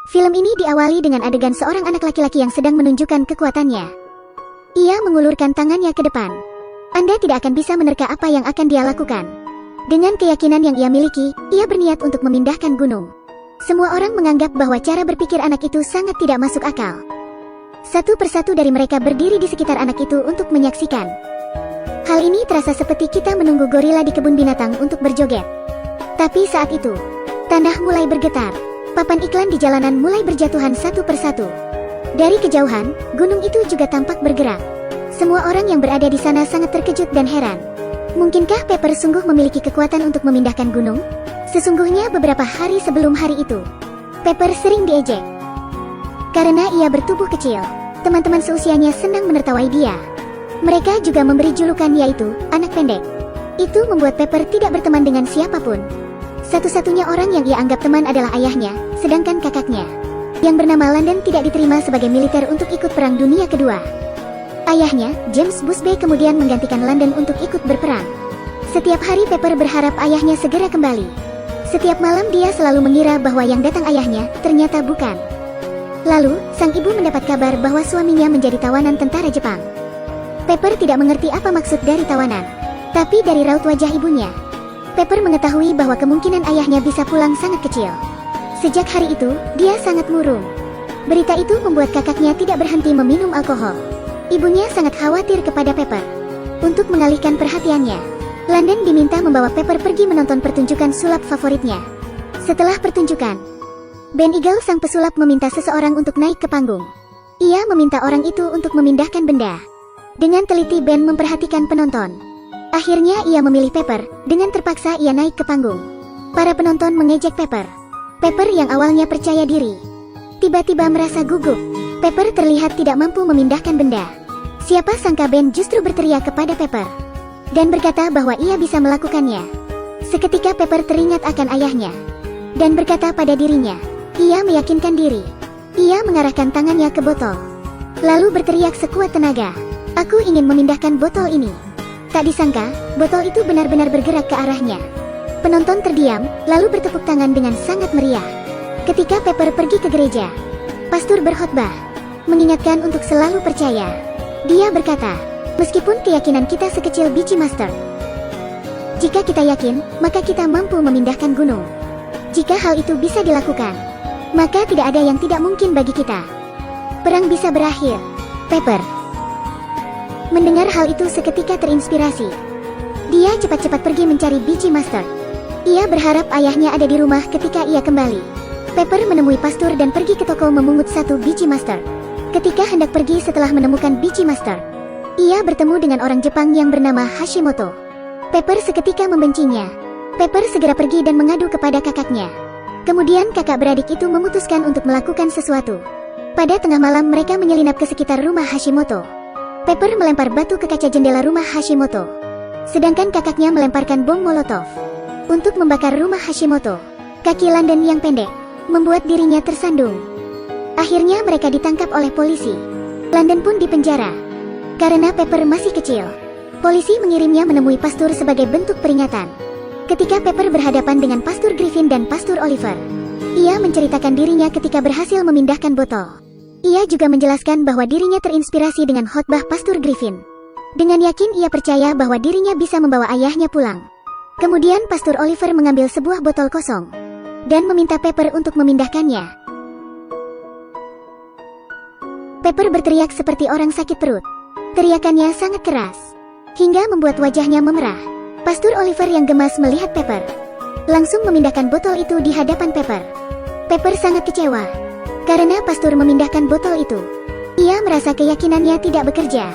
Film ini diawali dengan adegan seorang anak laki-laki yang sedang menunjukkan kekuatannya. Ia mengulurkan tangannya ke depan. Anda tidak akan bisa menerka apa yang akan dia lakukan. Dengan keyakinan yang ia miliki, ia berniat untuk memindahkan gunung. Semua orang menganggap bahwa cara berpikir anak itu sangat tidak masuk akal. Satu persatu dari mereka berdiri di sekitar anak itu untuk menyaksikan. Hal ini terasa seperti kita menunggu gorila di kebun binatang untuk berjoget. Tapi saat itu, tanah mulai bergetar. Papan iklan di jalanan mulai berjatuhan satu persatu. Dari kejauhan, gunung itu juga tampak bergerak. Semua orang yang berada di sana sangat terkejut dan heran. Mungkinkah Pepper sungguh memiliki kekuatan untuk memindahkan gunung? Sesungguhnya beberapa hari sebelum hari itu, Pepper sering diejek. Karena ia bertubuh kecil, teman-teman seusianya senang menertawai dia. Mereka juga memberi julukan yaitu, anak pendek. Itu membuat Pepper tidak berteman dengan siapapun. Satu-satunya orang yang ia anggap teman adalah ayahnya, sedangkan kakaknya, yang bernama London, tidak diterima sebagai militer untuk ikut Perang Dunia Kedua. Ayahnya, James Busby, kemudian menggantikan London untuk ikut berperang. Setiap hari Pepper berharap ayahnya segera kembali. Setiap malam dia selalu mengira bahwa yang datang ayahnya, ternyata bukan. Lalu, sang ibu mendapat kabar bahwa suaminya menjadi tawanan tentara Jepang. Pepper tidak mengerti apa maksud dari tawanan. Tapi dari raut wajah ibunya, Pepper mengetahui bahwa kemungkinan ayahnya bisa pulang sangat kecil. Sejak hari itu, dia sangat murung. Berita itu membuat kakaknya tidak berhenti meminum alkohol. Ibunya sangat khawatir kepada Pepper. Untuk mengalihkan perhatiannya, London diminta membawa Pepper pergi menonton pertunjukan sulap favoritnya. Setelah pertunjukan, Ben Eagle, sang pesulap, meminta seseorang untuk naik ke panggung. Ia meminta orang itu untuk memindahkan benda. Dengan teliti Ben memperhatikan penonton. Akhirnya ia memilih Pepper. Dengan terpaksa ia naik ke panggung. Para penonton mengejek Pepper. Pepper yang awalnya percaya diri, tiba-tiba merasa gugup. Pepper terlihat tidak mampu memindahkan benda. Siapa sangka Ben justru berteriak kepada Pepper dan berkata bahwa ia bisa melakukannya. Seketika Pepper teringat akan ayahnya dan berkata pada dirinya, ia meyakinkan diri. Ia mengarahkan tangannya ke botol, lalu berteriak sekuat tenaga, "Aku ingin memindahkan botol ini." Tak disangka, botol itu benar-benar bergerak ke arahnya. Penonton terdiam, lalu bertepuk tangan dengan sangat meriah. Ketika Pepper pergi ke gereja, pastor berkhotbah, mengingatkan untuk selalu percaya. Dia berkata, meskipun keyakinan kita sekecil biji mustard, jika kita yakin, maka kita mampu memindahkan gunung. Jika hal itu bisa dilakukan, maka tidak ada yang tidak mungkin bagi kita. Perang bisa berakhir. Pepper mendengar hal itu seketika terinspirasi. Dia cepat-cepat pergi mencari biji mustard. Ia berharap ayahnya ada di rumah ketika ia kembali. Pepper menemui pastor dan pergi ke toko memungut satu biji mustard. Ketika hendak pergi setelah menemukan biji mustard, ia bertemu dengan orang Jepang yang bernama Hashimoto. Pepper seketika membencinya. Pepper segera pergi dan mengadu kepada kakaknya. Kemudian kakak beradik itu memutuskan untuk melakukan sesuatu. Pada tengah malam mereka menyelinap ke sekitar rumah Hashimoto. Pepper melempar batu ke kaca jendela rumah Hashimoto, sedangkan kakaknya melemparkan bom molotov untuk membakar rumah Hashimoto. Kaki London yang pendek membuat dirinya tersandung. Akhirnya mereka ditangkap oleh polisi. London pun dipenjara karena Pepper masih kecil. Polisi mengirimnya menemui pastor sebagai bentuk peringatan. Ketika Pepper berhadapan dengan Pastor Griffin dan Pastor Oliver, ia menceritakan dirinya ketika berhasil memindahkan botol. Ia juga menjelaskan bahwa dirinya terinspirasi dengan khotbah Pastor Griffin. Dengan yakin ia percaya bahwa dirinya bisa membawa ayahnya pulang. Kemudian Pastor Oliver mengambil sebuah botol kosong dan meminta Pepper untuk memindahkannya. Pepper berteriak seperti orang sakit perut. Teriakannya sangat keras, hingga membuat wajahnya memerah. Pastor Oliver yang gemas melihat Pepper langsung memindahkan botol itu di hadapan Pepper. Pepper sangat kecewa karena pastor memindahkan botol itu. Ia merasa keyakinannya tidak bekerja.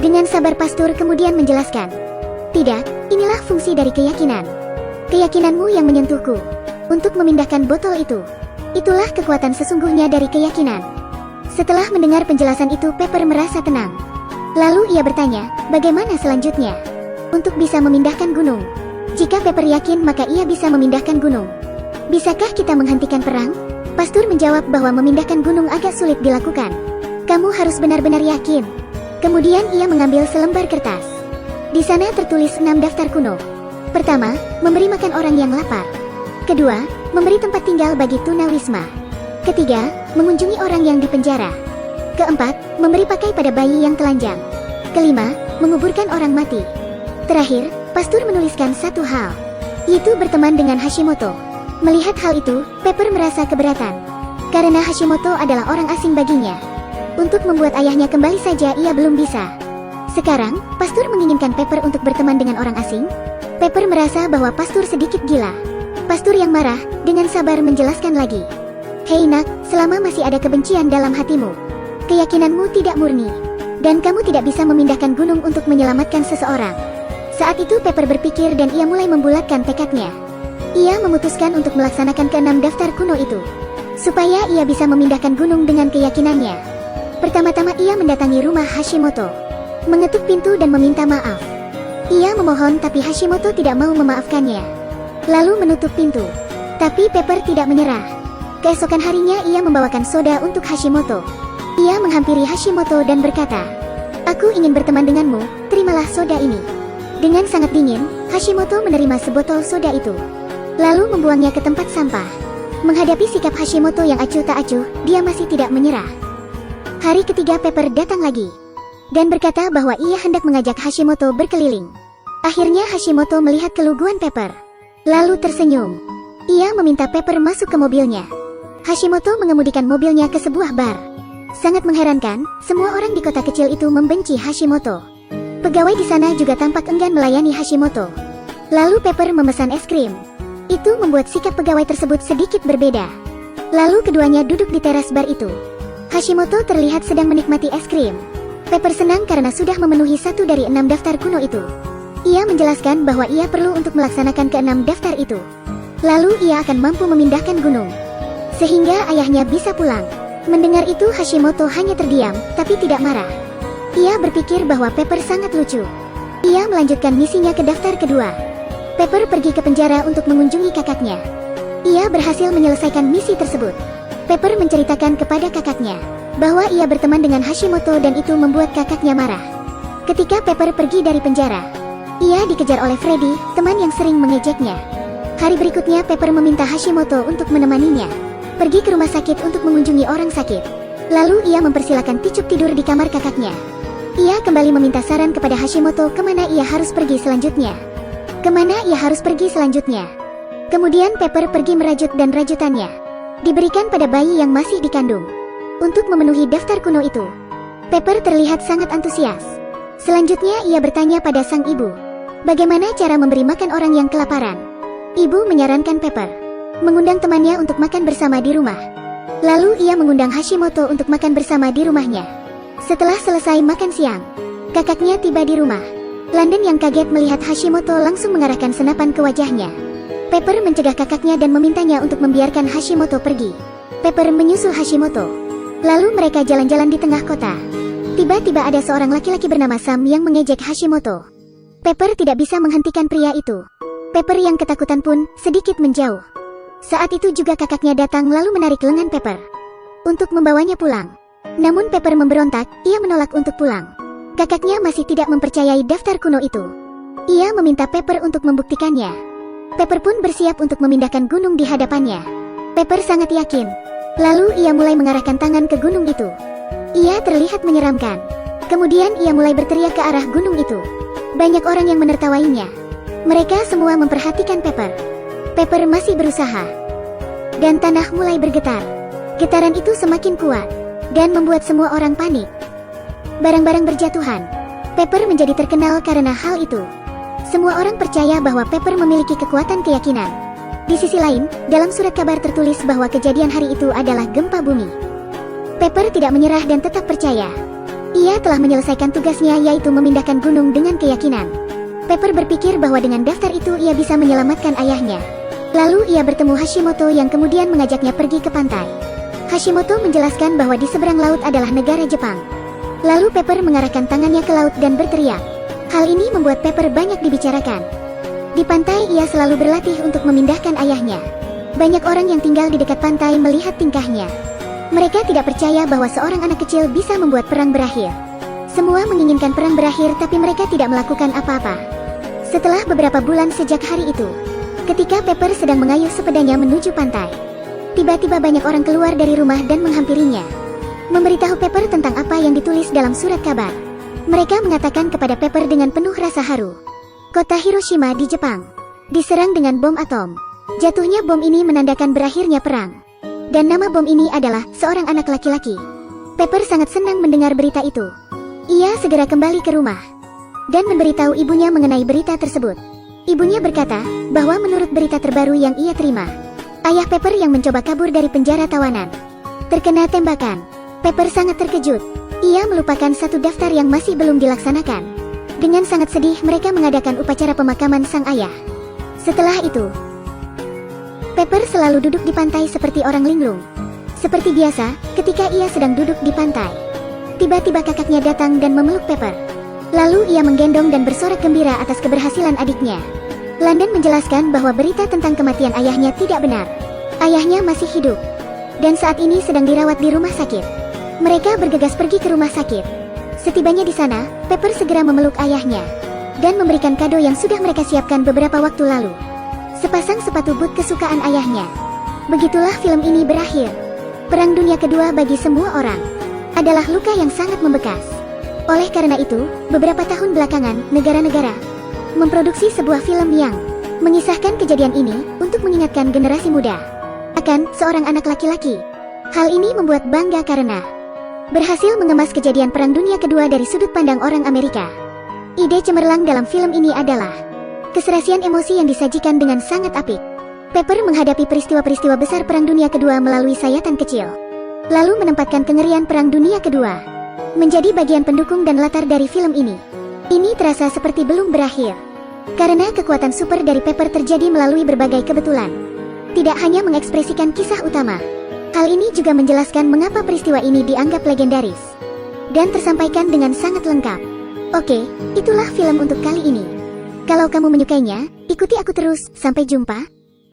Dengan sabar pastor kemudian menjelaskan, "Tidak, inilah fungsi dari keyakinan. Keyakinanmu yang menyentuhku untuk memindahkan botol itu. Itulah kekuatan sesungguhnya dari keyakinan." Setelah mendengar penjelasan itu, Pepper merasa tenang. Lalu ia bertanya, bagaimana selanjutnya untuk bisa memindahkan gunung? Jika Pepper yakin, maka ia bisa memindahkan gunung. Bisakah kita menghentikan perang? Pastor menjawab bahwa memindahkan gunung agak sulit dilakukan. Kamu harus benar-benar yakin. Kemudian ia mengambil selembar kertas. Di sana tertulis 6 daftar kuno. Pertama, memberi makan orang yang lapar. Kedua, memberi tempat tinggal bagi tunawisma. Ketiga, mengunjungi orang yang dipenjara. Keempat, memberi pakai pada bayi yang telanjang. Kelima, menguburkan orang mati. Terakhir, pastor menuliskan satu hal, yaitu berteman dengan Hashimoto. Melihat hal itu, Pepper merasa keberatan. Karena Hashimoto adalah orang asing baginya. Untuk membuat ayahnya kembali saja ia belum bisa. Sekarang, pastor menginginkan Pepper untuk berteman dengan orang asing. Pepper merasa bahwa pastor sedikit gila. Pastor yang marah, dengan sabar menjelaskan lagi. Hei nak, selama masih ada kebencian dalam hatimu, keyakinanmu tidak murni, dan kamu tidak bisa memindahkan gunung untuk menyelamatkan seseorang. Saat itu Pepper berpikir dan ia mulai membulatkan tekadnya. Ia memutuskan untuk melaksanakan ke-6 daftar kuno itu, supaya ia bisa memindahkan gunung dengan keyakinannya. Pertama-tama ia mendatangi rumah Hashimoto, mengetuk pintu dan meminta maaf. Ia memohon tapi Hashimoto tidak mau memaafkannya, lalu menutup pintu. Tapi Pepper tidak menyerah. Keesokan harinya ia membawakan soda untuk Hashimoto. Ia menghampiri Hashimoto dan berkata, "Aku ingin berteman denganmu, terimalah soda ini." Dengan sangat dingin, Hashimoto menerima sebotol soda itu, lalu membuangnya ke tempat sampah. Menghadapi sikap Hashimoto yang acuh tak acuh, dia masih tidak menyerah. Hari ketiga Pepper datang lagi, dan berkata bahwa ia hendak mengajak Hashimoto berkeliling. Akhirnya Hashimoto melihat keluguan Pepper, lalu tersenyum. Ia meminta Pepper masuk ke mobilnya. Hashimoto mengemudikan mobilnya ke sebuah bar. Sangat mengherankan, semua orang di kota kecil itu membenci Hashimoto. Pegawai di sana juga tampak enggan melayani Hashimoto. Lalu Pepper memesan es krim. Itu membuat sikap pegawai tersebut sedikit berbeda. Lalu keduanya duduk di teras bar itu. Hashimoto terlihat sedang menikmati es krim. Pepper senang karena sudah memenuhi 1 dari 6 daftar kuno itu. Ia menjelaskan bahwa ia perlu untuk melaksanakan ke-6 daftar itu. Lalu ia akan mampu memindahkan gunung, sehingga ayahnya bisa pulang. Mendengar itu Hashimoto hanya terdiam, tapi tidak marah. Ia berpikir bahwa Pepper sangat lucu. Ia melanjutkan misinya ke daftar kedua. Pepper pergi ke penjara untuk mengunjungi kakaknya. Ia berhasil menyelesaikan misi tersebut. Pepper menceritakan kepada kakaknya bahwa ia berteman dengan Hashimoto dan itu membuat kakaknya marah. Ketika Pepper pergi dari penjara, ia dikejar oleh Freddy, teman yang sering mengejeknya. Hari berikutnya Pepper meminta Hashimoto untuk menemaninya pergi ke rumah sakit untuk mengunjungi orang sakit. Lalu ia mempersilakan Ticup tidur di kamar kakaknya. Ia kembali meminta saran kepada Hashimoto kemana ia harus pergi selanjutnya. Kemudian Pepper pergi merajut dan rajutannya diberikan pada bayi yang masih dikandung. Untuk memenuhi daftar kuno itu, Pepper terlihat sangat antusias. Selanjutnya ia bertanya pada sang ibu, bagaimana cara memberi makan orang yang kelaparan. Ibu menyarankan Pepper mengundang temannya untuk makan bersama di rumah. Lalu ia mengundang Hashimoto untuk makan bersama di rumahnya. Setelah selesai makan siang, kakaknya tiba di rumah. London yang kaget melihat Hashimoto langsung mengarahkan senapan ke wajahnya. Pepper mencegah kakaknya dan memintanya untuk membiarkan Hashimoto pergi. Pepper menyusul Hashimoto. Lalu mereka jalan-jalan di tengah kota. Tiba-tiba ada seorang laki-laki bernama Sam yang mengejek Hashimoto. Pepper tidak bisa menghentikan pria itu. Pepper yang ketakutan pun sedikit menjauh. Saat itu juga kakaknya datang lalu menarik lengan Pepper untuk membawanya pulang. Namun Pepper memberontak, ia menolak untuk pulang. Kakaknya masih tidak mempercayai daftar kuno itu. Ia meminta Pepper untuk membuktikannya. Pepper pun bersiap untuk memindahkan gunung di hadapannya. Pepper sangat yakin. Lalu ia mulai mengarahkan tangan ke gunung itu. Ia terlihat menyeramkan. Kemudian ia mulai berteriak ke arah gunung itu. Banyak orang yang menertawainya. Mereka semua memperhatikan Pepper. Pepper masih berusaha, dan tanah mulai bergetar. Getaran itu semakin kuat, dan membuat semua orang panik. Barang-barang berjatuhan. Pepper menjadi terkenal karena hal itu. Semua orang percaya bahwa Pepper memiliki kekuatan keyakinan. Di sisi lain, dalam surat kabar tertulis bahwa kejadian hari itu adalah gempa bumi. Pepper tidak menyerah dan tetap percaya. Ia telah menyelesaikan tugasnya, yaitu memindahkan gunung dengan keyakinan. Pepper berpikir bahwa dengan daftar itu ia bisa menyelamatkan ayahnya. Lalu ia bertemu Hashimoto yang kemudian mengajaknya pergi ke pantai. Hashimoto menjelaskan bahwa di seberang laut adalah negara Jepang. Lalu Pepper mengarahkan tangannya ke laut dan berteriak. Hal ini membuat Pepper banyak dibicarakan. Di pantai ia selalu berlatih untuk memindahkan ayahnya. Banyak orang yang tinggal di dekat pantai melihat tingkahnya. Mereka tidak percaya bahwa seorang anak kecil bisa membuat perang berakhir. Semua menginginkan perang berakhir tapi mereka tidak melakukan apa-apa. Setelah beberapa bulan sejak hari itu, ketika Pepper sedang mengayuh sepedanya menuju pantai, Tiba-tiba banyak orang keluar dari rumah dan menghampirinya, memberitahu Pepper tentang apa yang ditulis dalam surat kabar. Mereka mengatakan kepada Pepper dengan penuh rasa haru, kota Hiroshima di Jepang diserang dengan bom atom. Jatuhnya bom ini menandakan berakhirnya perang. Dan nama bom ini adalah seorang anak laki-laki. Pepper sangat senang mendengar berita itu. Ia segera kembali ke rumah dan memberitahu ibunya mengenai berita tersebut. Ibunya berkata bahwa menurut berita terbaru yang ia terima, ayah Pepper yang mencoba kabur dari penjara tawanan terkena tembakan. Pepper sangat terkejut. Ia melupakan satu daftar yang masih belum dilaksanakan. Dengan sangat sedih mereka mengadakan upacara pemakaman sang ayah. Setelah itu, Pepper selalu duduk di pantai seperti orang linglung. Seperti biasa, ketika ia sedang duduk di pantai, tiba-tiba kakaknya datang dan memeluk Pepper. Lalu ia menggendong dan bersorak gembira atas keberhasilan adiknya. London menjelaskan bahwa berita tentang kematian ayahnya tidak benar. Ayahnya masih hidup dan saat ini sedang dirawat di rumah sakit. Mereka bergegas pergi ke rumah sakit. Setibanya di sana, Pepper segera memeluk ayahnya dan memberikan kado yang sudah mereka siapkan beberapa waktu lalu. Sepasang sepatu boot kesukaan ayahnya. Begitulah film ini berakhir. Perang Dunia Kedua bagi semua orang adalah luka yang sangat membekas. Oleh karena itu, beberapa tahun belakangan, negara-negara memproduksi sebuah film yang mengisahkan kejadian ini untuk mengingatkan generasi muda akan seorang anak laki-laki. Hal ini membuat bangga karena berhasil mengemas kejadian Perang Dunia Kedua dari sudut pandang orang Amerika. Ide cemerlang dalam film ini adalah keserasian emosi yang disajikan dengan sangat apik. Pepper menghadapi peristiwa-peristiwa besar Perang Dunia Kedua melalui sayatan kecil, lalu menempatkan kengerian Perang Dunia Kedua menjadi bagian pendukung dan latar dari film ini. Ini terasa seperti belum berakhir, karena kekuatan super dari Pepper terjadi melalui berbagai kebetulan. Tidak hanya mengekspresikan kisah utama, hal ini juga menjelaskan mengapa peristiwa ini dianggap legendaris dan tersampaikan dengan sangat lengkap. Oke, itulah film untuk kali ini. Kalau kamu menyukainya, ikuti aku terus. Sampai jumpa.